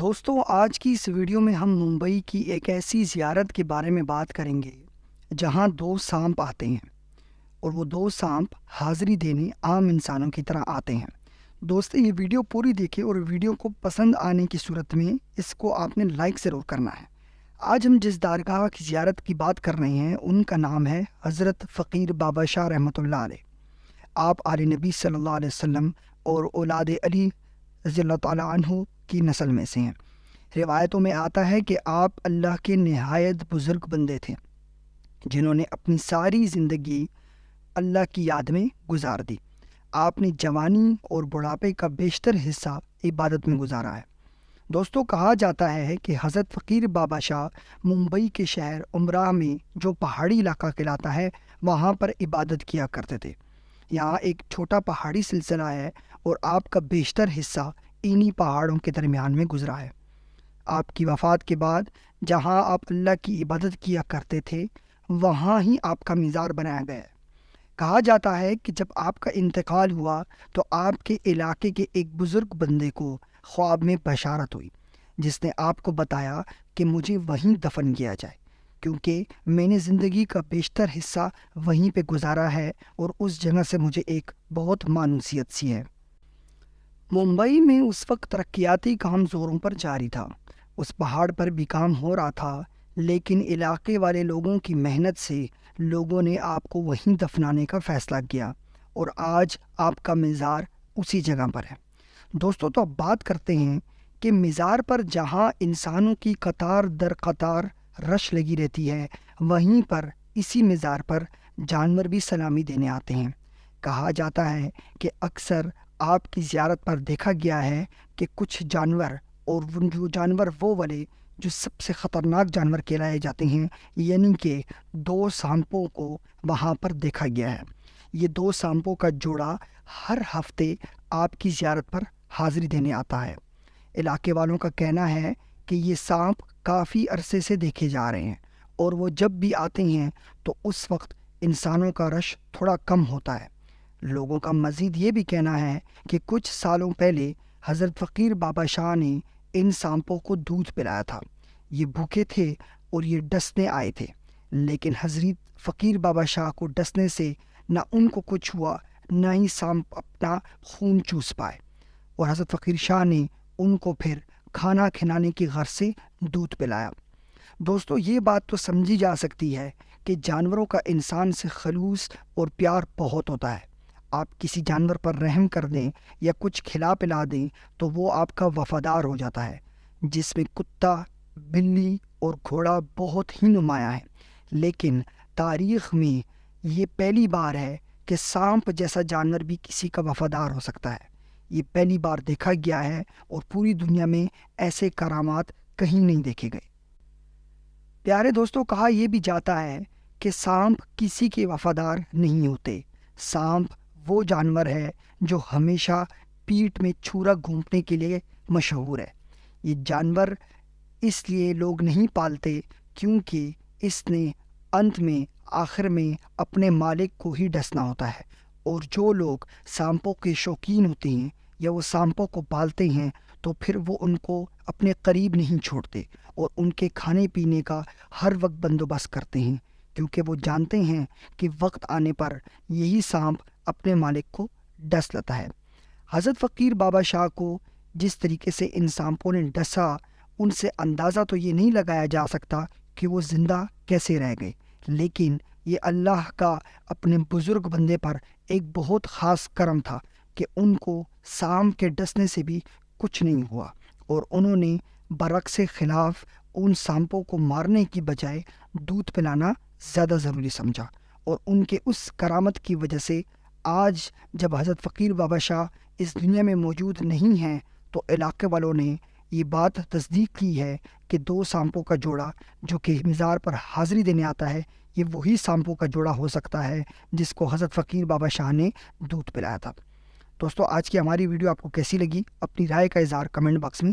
دوستوں، آج کی اس ویڈیو میں ہم ممبئی کی ایک ایسی زیارت کے بارے میں بات کریں گے جہاں دو سانپ آتے ہیں اور وہ دو سانپ حاضری دینے عام انسانوں کی طرح آتے ہیں۔ دوستو، یہ ویڈیو پوری دیکھیں اور ویڈیو کو پسند آنے کی صورت میں اس کو آپ نے لائک ضرور کرنا ہے۔ آج ہم جس درگاہ کی زیارت کی بات کر رہے ہیں ان کا نام ہے حضرت فقیر بابا شاہ رحمۃ اللہ علیہ۔ آپ آل نبی صلی اللہ علیہ وسلم اور اولاد علی رضی اللہ تعالیٰ عنہ کی نسل میں سے ہیں۔ روایتوں میں آتا ہے کہ آپ اللہ کے نہایت بزرگ بندے تھے جنہوں نے اپنی ساری زندگی اللہ کی یاد میں گزار دی۔ آپ نے جوانی اور بڑھاپے کا بیشتر حصہ عبادت میں گزارا ہے۔ دوستوں، کہا جاتا ہے کہ حضرت فقیر بابا شاہ ممبئی کے شہر امراہ میں جو پہاڑی علاقہ کہلاتا ہے وہاں پر عبادت کیا کرتے تھے۔ یہاں ایک چھوٹا پہاڑی سلسلہ ہے اور آپ کا بیشتر حصہ انہی پہاڑوں کے درمیان میں گزرا ہے۔ آپ کی وفات کے بعد جہاں آپ اللہ کی عبادت کیا کرتے تھے وہاں ہی آپ کا مزار بنایا گیا ہے۔ کہا جاتا ہے کہ جب آپ کا انتقال ہوا تو آپ کے علاقے کے ایک بزرگ بندے کو خواب میں بشارت ہوئی، جس نے آپ کو بتایا کہ مجھے وہیں دفن کیا جائے، کیونکہ میں نے زندگی کا بیشتر حصہ وہیں پہ گزارا ہے اور اس جگہ سے مجھے ایک بہت مانوسیت سی ہے۔ ممبئی میں اس وقت ترقیاتی کام زوروں پر جاری تھا۔ اس پہاڑ پر بھی کام ہو رہا تھا، لیکن علاقے والے لوگوں کی محنت سے لوگوں نے آپ کو وہیں دفنانے کا فیصلہ کیا اور آج آپ کا مزار اسی جگہ پر ہے۔ دوستو، تو اب بات کرتے ہیں کہ مزار پر جہاں انسانوں کی قطار در قطار رش لگی رہتی ہے، وہیں پر اسی مزار پر جانور بھی سلامی دینے آتے ہیں۔ کہا جاتا ہے کہ اکثر آپ کی زیارت پر دیکھا گیا ہے کہ کچھ جانور، اور جو جانور وہ والے جو سب سے خطرناک جانور کہلائے جاتے ہیں، یعنی کہ دو سانپوں کو وہاں پر دیکھا گیا ہے۔ یہ دو سانپوں کا جوڑا ہر ہفتے آپ کی زیارت پر حاضری دینے آتا ہے۔ علاقے والوں کا کہنا ہے کہ یہ سانپ کافی عرصے سے دیکھے جا رہے ہیں اور وہ جب بھی آتے ہیں تو اس وقت انسانوں کا رش تھوڑا کم ہوتا ہے۔ لوگوں کا مزید یہ بھی کہنا ہے کہ کچھ سالوں پہلے حضرت فقیر بابا شاہ نے ان سانپوں کو دودھ پلایا تھا۔ یہ بھوکے تھے اور یہ ڈسنے آئے تھے، لیکن حضرت فقیر بابا شاہ کو ڈسنے سے نہ ان کو کچھ ہوا، نہ ہی سانپ اپنا خون چوس پائے، اور حضرت فقیر شاہ نے ان کو پھر کھانا کھلانے کی غرض سے دودھ پلایا۔ دوستو، یہ بات تو سمجھی جا سکتی ہے کہ جانوروں کا انسان سے خلوص اور پیار بہت ہوتا ہے۔ آپ کسی جانور پر رحم کر دیں یا کچھ کھلا پلا دیں تو وہ آپ کا وفادار ہو جاتا ہے، جس میں کتا، بلی اور گھوڑا بہت ہی نمایاں ہیں۔ لیکن تاریخ میں یہ پہلی بار ہے کہ سانپ جیسا جانور بھی کسی کا وفادار ہو سکتا ہے۔ یہ پہلی بار دیکھا گیا ہے اور پوری دنیا میں ایسے کرامات کہیں نہیں دیکھے گئے۔ پیارے دوستوں، کہا یہ بھی جاتا ہے کہ سانپ کسی کے وفادار نہیں ہوتے۔ سانپ وہ جانور ہے جو ہمیشہ پیٹھ میں چھرا گھونپنے کے لیے مشہور ہے۔ یہ جانور اس لیے لوگ نہیں پالتے کیونکہ اس نے انت میں، آخر میں اپنے مالک کو ہی ڈسنا ہوتا ہے، اور جو لوگ سانپوں کے شوقین ہوتے ہیں یا وہ سانپوں کو پالتے ہیں تو پھر وہ ان کو اپنے قریب نہیں چھوڑتے اور ان کے کھانے پینے کا ہر وقت بندوبست کرتے ہیں، کیونکہ وہ جانتے ہیں کہ وقت آنے پر یہی سانپ اپنے مالک کو ڈس لیتا ہے۔ حضرت فقیر بابا شاہ کو جس طریقے سے ان سانپوں نے ڈسا، ان سے اندازہ تو یہ نہیں لگایا جا سکتا کہ وہ زندہ کیسے رہ گئے، لیکن یہ اللہ کا اپنے بزرگ بندے پر ایک بہت خاص کرم تھا کہ ان کو سانپ کے ڈسنے سے بھی کچھ نہیں ہوا، اور انہوں نے برعکس خلاف ان سانپوں کو مارنے کی بجائے دودھ پلانا زیادہ ضروری سمجھا، اور ان کے اس کرامت کی وجہ سے آج جب حضرت فقیر بابا شاہ اس دنیا میں موجود نہیں ہیں تو علاقے والوں نے یہ بات تصدیق کی ہے کہ دو سانپوں کا جوڑا جو کہ مزار پر حاضری دینے آتا ہے، یہ وہی سانپوں کا جوڑا ہو سکتا ہے جس کو حضرت فقیر بابا شاہ نے دودھ پلایا تھا۔ دوستو، آج کی ہماری ویڈیو آپ کو کیسی لگی؟ اپنی رائے کا اظہار کمنٹ باکس میں